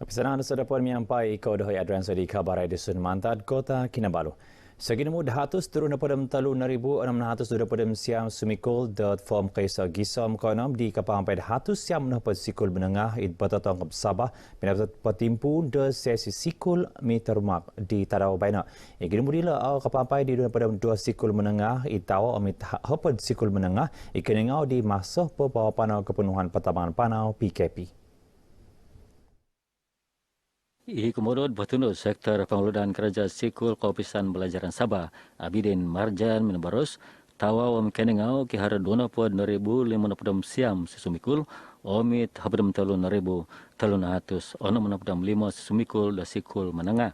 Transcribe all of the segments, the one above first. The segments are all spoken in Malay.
Pesanan sedapun menyampai ikut dohoi adran di Kabarai Dusun Mantad, Kota Kinabalu. Seginemu dahatus turun daripada mentalu 6,600 daripada siam sumikul dot form kaisa gisom konom di kapang pada dahatus siam mendapat sikul menengah id batatong ke Sabah mendapat petimpu de sesi sikul meter mak di Tadau Baina. Seginemu dila au kapang di daripada dua sikul menengah id tawa amit hapad sikul menengah ikenengau di masa pebawa panau kepenuhan pertambangan panau PKP. Menurut Bertunduk Sektor Pengelolaan Kerja Sikul Kaupisan Belajaran Sabah, Abidin Marjan Minabarus, tawa wa mekenengau ki hara 2,500 siam sesumikul, omit habdam talun 300 sesumikul da sikul menengah.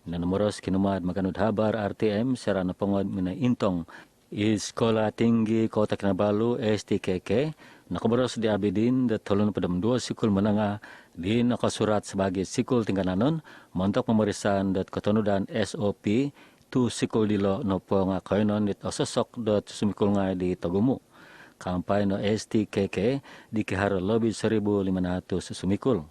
Minabarus kinumad makanut habar RTM serana pengod mina intong Sekolah Tinggi Kota Kinabalu STKK nakabaros di Abidin da talun padam 2 sikul menengah di nakasurat sebagai sikul tingkananon montok pemeriksaan dat ketenudan SOP tu sikul dilo nopo ngakainon dit ososok dat sumikul ngai di Togumu. Kampai no STKK di kihara lebih 1,500 sumikul.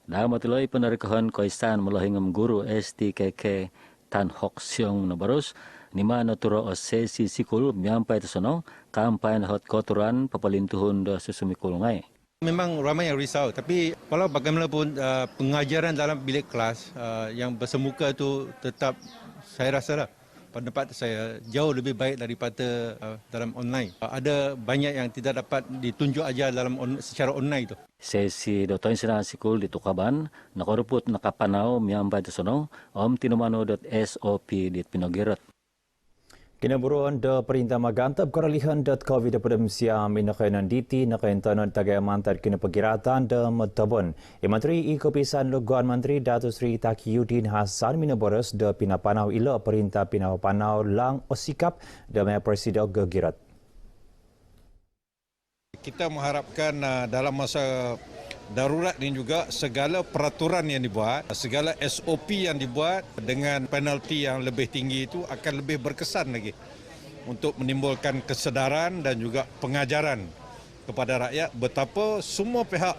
Dalam matiloy penarikahan koisan melahingam guru STKK Tan Hok Siong Nabarus nima naturo o sesi sikul miampai tersonong kampai na hot kotoran papalintuhun da susumikul ngai. Memang ramai yang risau, tapi walau bagaimanapun pengajaran dalam bilik kelas yang bersemuka itu tetap saya rasa lah pendapat saya jauh lebih baik daripada dalam online. Ada banyak yang tidak dapat ditunjuk ajar dalam secara online itu. Sesi Dr. Insina Sikul di Tukaban nakoruput nakapanau miampai tersonong omtinumano.sop di Pinogirat. Kinaburuan da perintah magantap koralihan dat COVID pada siam inakainan diti nakain tanon tagay mantar kinapagiratan da Matabon. Menteri Ikopisan Luguan Menteri Datuk Seri Taqiyuddin Hassan minaboros da pinapanau ila perintah pinapanau lang osikap da may presiden gegirat. Kita mengharapkan dalam masa darurat ini juga segala peraturan yang dibuat, segala SOP yang dibuat dengan penalti yang lebih tinggi itu akan lebih berkesan lagi untuk menimbulkan kesedaran dan juga pengajaran kepada rakyat betapa semua pihak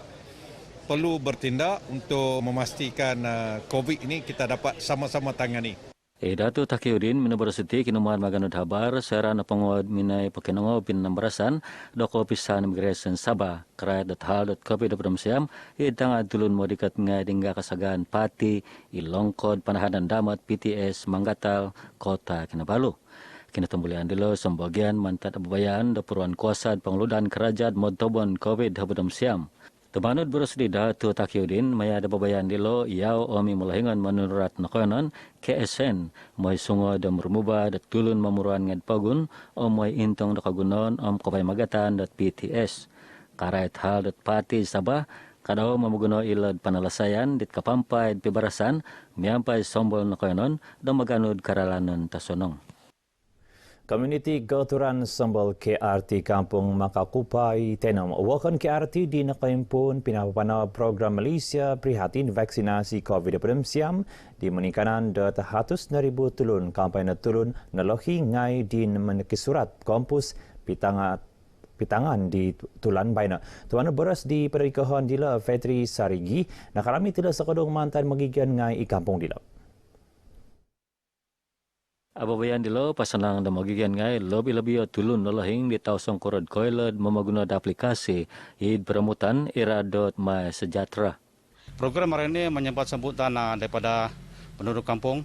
perlu bertindak untuk memastikan COVID ini kita dapat sama-sama tangani. Datuk Taqiyuddin minabarasiti kinumad maganud habar serana pengod minay pakinango pinambarasan doko pisan immigration Sabah kerajaan hal COVID siam itang adulun modikat nga dingga kasagaan pati ilongkod panahanan damat PTS Manggatal Kota Kinabalu. Kinatumbulian dilo sembagian mantat ababayan da puruan kuasa pengeludan kerajaan modtobon COVID siam. Temanut berusdi Datuk Taqiyuddin maya ada babayan dilo yau omi mulahingan menurat nakonon KSN moy sungo da mermuba dat tulun mamuruan ngad pagun o moy intong da kagunon kapay magatan dat PTS. Karait hal dat pati Sabah kadao mamuguno ilad panalasayan dit kapampay pibarasan miampay sombol nakonon da maganud karalanon tasonong. Komuniti Gaturan Sambal KRT Kampung Makakupai Tenom. Wakan KRT di nakaimpun pinapanaw program Malaysia prihatin vaksinasi COVID-19 siam di meningkanan da 100,000 tulun kampay na tulun na lohi ngay din menekisurat kampus pitangan di Tulan Baina. Tuan beras di perikahan dila Fetri Sarigi nakarami tidak sekadung mantan magigian ngay ikampung dila. Ababayan dilo pasanang da magigian ngai lebih tulun nolahing di tausong korod koiled memaguna da aplikasi id peremutan era.my sejahtera. Program hari ini menyambut sambutan daripada penduduk kampung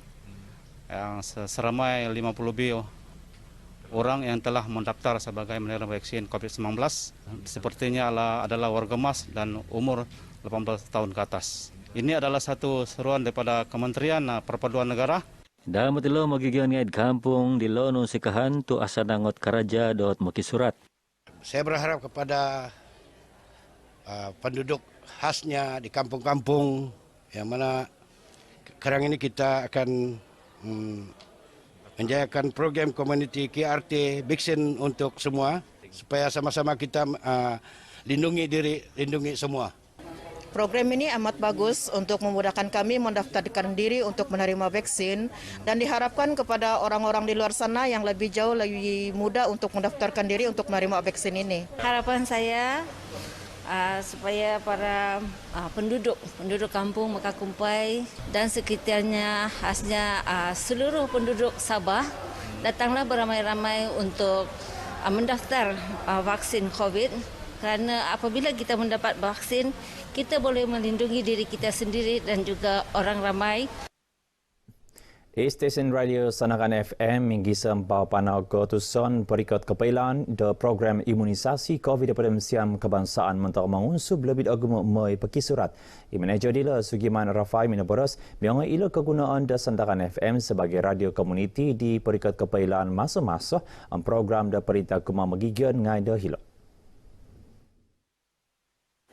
yang seramai 50 lebih orang yang telah mendaftar sebagai menerima vaksin COVID-19. Sepertinya adalah warga emas dan umur 18 tahun ke atas. Ini adalah satu seruan daripada Kementerian Perpaduan Negara. Dalam matilo magigian ngait kampung di lono sikahan tu asanangot karaja dot makisurat. Saya berharap kepada penduduk khasnya di kampung-kampung yang mana sekarang ini kita akan menjayakan program community KRT vaksin untuk semua supaya sama-sama kita lindungi diri, lindungi semua. Program ini amat bagus untuk memudahkan kami mendaftarkan diri untuk menerima vaksin dan diharapkan kepada orang-orang di luar sana yang lebih jauh lebih mudah untuk mendaftarkan diri untuk menerima vaksin ini. Harapan saya supaya para penduduk kampung Mekakumpai dan sekitarnya, khasnya seluruh penduduk Sabah datanglah beramai-ramai untuk mendaftar vaksin COVID, kerana apabila kita mendapat vaksin, kita boleh melindungi diri kita sendiri dan juga orang ramai. Stesen radio Sanakan FM minggu sempau panau ketuson perikut kepailan de program imunisasi COVID daripada Siam Kebangsaan mentok mengunsub lebih agama mai pekisurat. Manager dila Sugiman Rafai Minaboros biang ila kegunaan de Sanakan FM sebagai radio komuniti di perikut kepailan masa-masa program de perintah kuma megigian ngai de hilo.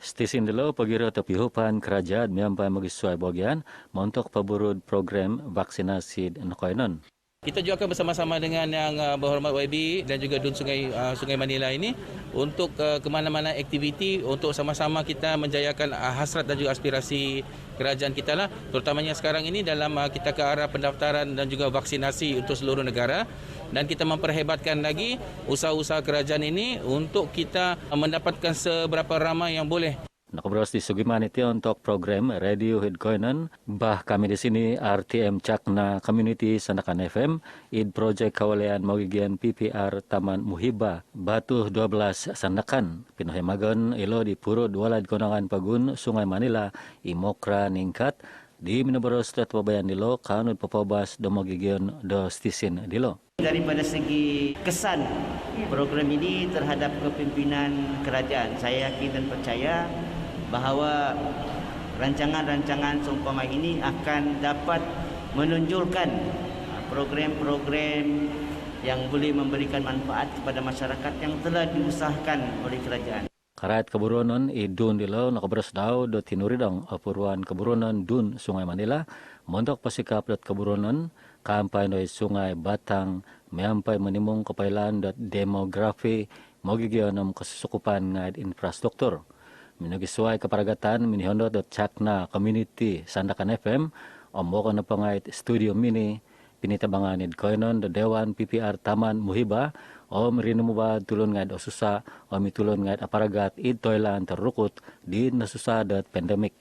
Stesen dilo pagira tepihupan kerajaan miampai magisuai bagian montok paburud program vaksinasi nakainon. Kita juga akan bersama-sama dengan yang berhormat YB dan juga Dun Sungai Manila ini untuk ke mana-mana aktiviti untuk sama-sama kita menjayakan hasrat dan juga aspirasi kerajaan kita lah, terutamanya sekarang ini dalam kita ke arah pendaftaran dan juga vaksinasi untuk seluruh negara, dan kita memperhebatkan lagi usaha-usaha kerajaan ini untuk kita mendapatkan seberapa ramai yang boleh. Nakabros di Sugiman itu untuk program Radio Hidkoinan. Bah kami di sini RTM Cakna Community Sanakan FM, id project kawalan magigian PPR Taman Muhiba Batu 12 Sanakan. Pinohemagon ilo di Purud Walad Konangan Pagun Sungai Manila Imokra Ningkat di Minaboros Tat Pabayan dilo kanud papabas do magigian do stisin dilo. Daripada segi kesan program ini terhadap kepimpinan kerajaan, saya yakin dan percaya bahawa rancangan-rancangan seumpama ini akan dapat menonjolkan program-program yang boleh memberikan manfaat kepada masyarakat yang telah diusahakan oleh kerajaan. Karat keburonan idun dilo nakabros daw do tinuridang apuruan keburonan dun Sungai Manila montok pasikap dot keburonan kampai no Sungai Batang meampai menimung kepailan dot demografi mogigionom kesusukupan ngad infrastruktur. Minagisuai keparagatan minihondot dot Cakna Community Sandakan FM ombok na pangait studio mini pinitabangan idkoinon do Dewan PPR Taman Muhiba om rinumuba tulon ngad osusa om itulon ngad aparagat id toilan terrukut di nasusa dot pandemic.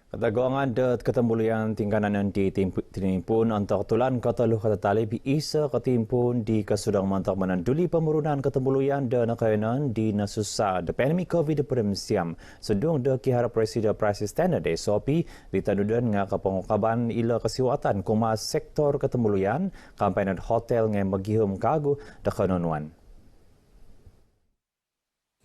Katagongan dat ketembulian tingkanan di timpun untuk tulan kata luh kata talib isa ketimpun di kesudang mantak menanduli pemurunan ketembulian dan nakayanan di nasusa de pandemi COVID pada Siam. Sedung de kihara presiden standard SOP ditadudan nga kapangkaban ila kesiwatan kuma sektor ketembulian kampanyan hotel nga magihum kagu de kanonuan.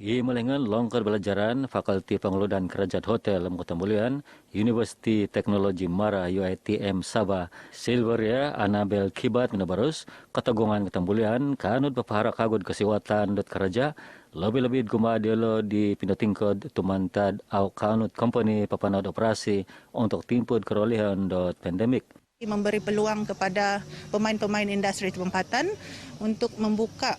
I melengan longkar belajaran Fakulti Pengelolaan Kerajaan Hotel Ketembulian Universiti Teknologi Mara UiTM Sabah Silveria Anabel Kibat Minabarus katagongan ketembulian kanut papahara kagud kesiwatan dot keraja lebih-lebih gumadelo di pinatingkod tumantad au kanut company papanod operasi untuk timpud kerolehan dot pandemik. Memberi peluang kepada pemain-pemain industri tempatan untuk membuka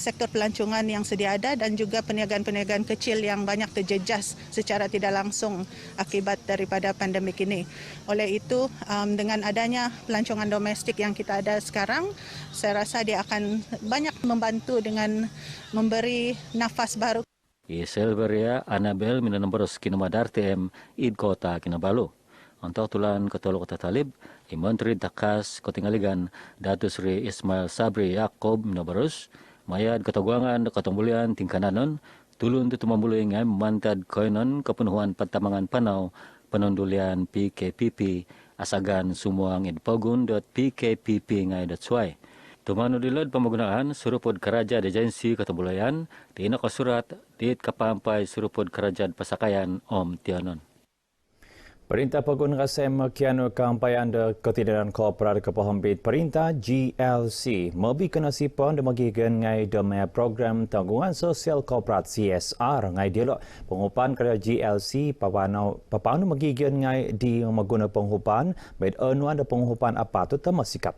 sektor pelancongan yang sedia ada dan juga perniagaan-perniagaan kecil yang banyak terjejas secara tidak langsung akibat daripada pandemik ini. Oleh itu, dengan adanya pelancongan domestik yang kita ada sekarang, saya rasa dia akan banyak membantu dengan memberi nafas baru. Silveria Anabel minanambaros kinumad RTM id kota Kinabalu. Untuk tulan ketolo kota talib, Menteri Takas Kotingaligan Datuk Sri Ismail Sabri Yaakob Minabarus mayad kataguangan ketembulian tingkananon tulun tutumambuluy nga mantad koinon kepenuhan patamangan panau penondulian PKPP asagan sumuang idpogun.pkpp ngay.suay. Tumano dilod pamagunaan surupod karaja agensi ketembulian di nakasurat di kapampay surupod kerajaan pasakayan Om Tianon. Perintah Pegun Kasem Kiano Kampayan de Ketidaran Kooperatif Kepahambit Perintah GLC mebi kenasipan de magigan ngai de program tanggungan sosial kooperatif CSR ngai dialog penghupan kerja GLC papanu magigan ngai di maguna penghupan baik anuan de penghupan apa tu temasikap.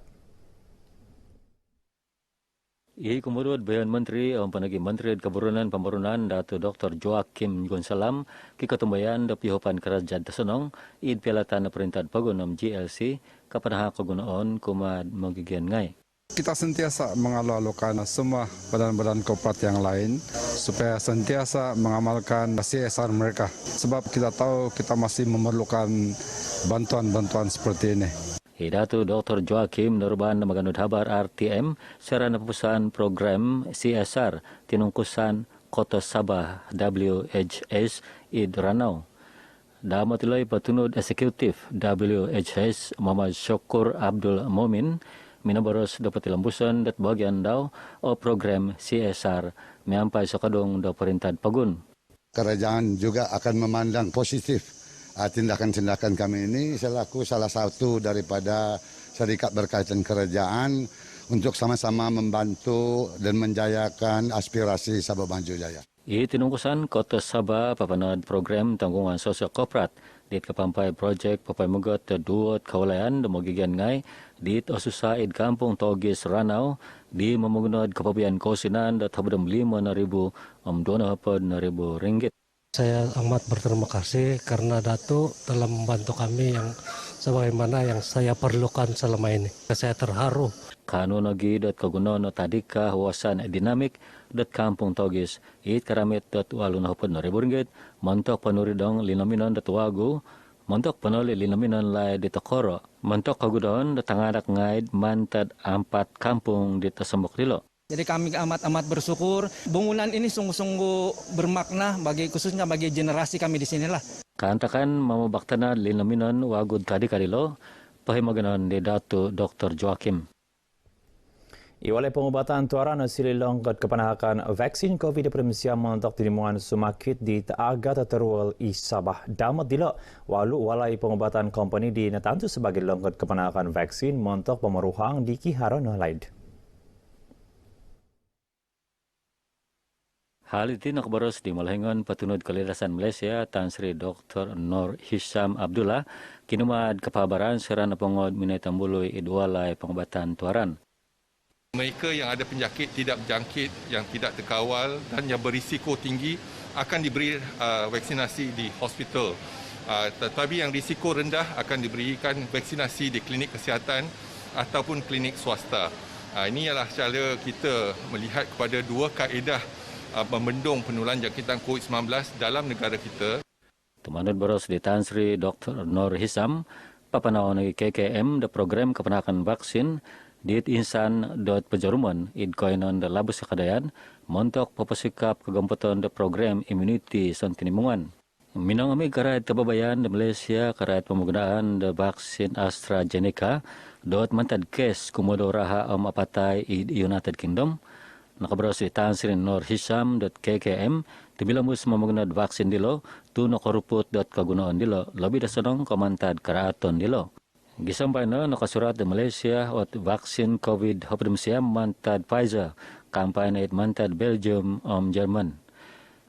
Ia kemudian Bayan Menteri Penagi Menteri Keburunan Pemburunan Datuk Dr. Joakim Gonsalam ki ketumbayan da pihopan kerajaan tersenong id pelatan perintah pagunom GLC kepada kegunaan kumad magigian ngai. Kita sentiasa mengalu-alukan semua badan-badan kooperatif yang lain supaya sentiasa mengamalkan CSR mereka. Sebab kita tahu kita masih memerlukan bantuan-bantuan seperti ini. Hidatu Dr. Joakim Nurban Maganut Habar RTM sarana perusahaan program CSR tinungkusan Kota Sabah WHS Id Ranau. Damatilai Patunud Eksekutif WHS Muhammad Syukur Abdul Momin minabaros dapat lembusan dat bagian daw o program CSR meampai sakadong do perintah Pagun. Kerajaan juga akan memandang positif tindakan-tindakan kami ini selaku salah satu daripada syarikat berkaitan kerajaan untuk sama-sama membantu dan menjayakan aspirasi Sabah Maju Jaya. Tinungkusan Kota Sabah papanad program tanggungan sosial korporat di kapampai projek papai mugat duot kawalan demogigan ngai di osusaid kampung Togis Ranau di memungunod kepabian kosinan dat habdam 5,000 ringgit. Saya amat berterima kasih karena Datuk telah membantu kami yang sebagaimana yang saya perlukan selama ini. Saya terharu. Kanun lagi dat kagunon tadika wawasan dinamik dat kampung Togis it karamit dat 8,000 ringgit montok panuridong linominon dat wagu montok panoli linominon lai di Tokoro montok kagudon dat tangadak ngaid mantad 4 kampung di Tasembok Dilo. Jadi kami amat bersyukur. Bangunan ini sungguh-sungguh bermakna khususnya bagi generasi kami di sinilah. Kantakan mamabaktana linaminon wagud kadikadilo pahimaganon di Datu Dr. Joakim. Iwalai pengobatan tuaran sililong kepanahakan vaksin COVID-19 untuk tinimuan sumakit di Taaga Terual Sabah. Damat dilo walau walai pengobatan company di Natantu sebagai longkot kepanahakan vaksin untuk pemeruhang di Kiharon Laid. Hal itu nakbaros di Malahingon Patunud Kalidasan Malaysia Tan Sri Dr. Nur Hisham Abdullah kinumad kepabaran serana pengod minai tambului idwalai pengobatan tuaran. Mereka yang ada penyakit tidak berjangkit, yang tidak terkawal dan yang berisiko tinggi akan diberi vaksinasi di hospital. Tetapi yang risiko rendah akan diberikan vaksinasi di klinik kesihatan ataupun klinik swasta. Ini adalah cara kita melihat kepada dua kaedah membendung penularan jangkitan COVID-19 dalam negara kita. Temanut boros di Tan Sri Dr. Nur Hisham, papanawan ng KKM, the program kepenakan vaksin, di insan.pejaruman, idkoinon da labus sakadayan, montok papasikap kegamputan the program immunity son tinimungan. Minang kami karait kababayan di Malaysia, karait pemenggunaan the vaksin AstraZeneca, dot mantad kes kumodoraha apatay i United Kingdom, nakabaros di Tan Sri Nur Hisham .kkm tibilamus mamagunad vaksin dilo tu nakoruput kagunaan dilo labi dasanong kamantad karaaton dilo. Gisampay na nakasurat di Malaysia at vaksin COVID-19 mantad Pfizer, kampanya mantad Belgium Jerman.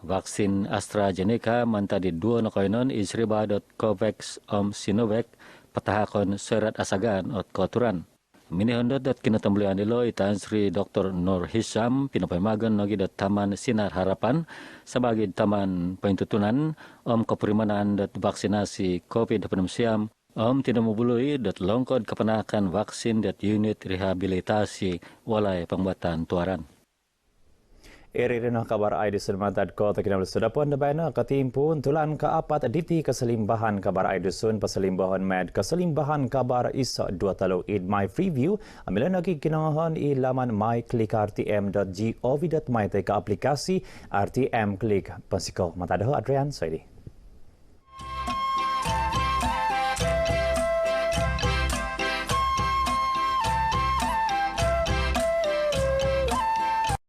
Vaksin AstraZeneca mantad di dua nakainon isriba.covax Sinovac patahakon serat asagan at koturan. Minihondot dat kinatambulian dilo Tan Sri Dr. Nur Hisham pinapaymagan nagi dat Taman Sinar Harapan sebagai taman pentutunan keperimanan dat vaksinasi COVID-19 tinamubului dat longkod kepenakan vaksin dat unit rehabilitasi walai pembuatan tuaran. Eri rena kabar ai disulmantad ko takinam sudapon da bayna katimpun tulan kaapat diti keselimbahan kabar ai dusun paselimbahan med keselimbahan kabar isa 23 id my preview amila nagi kinahon i laman myklickrtm.gov.my te ka aplikasi RTM Click pasiko matadaho Adrian Soidi.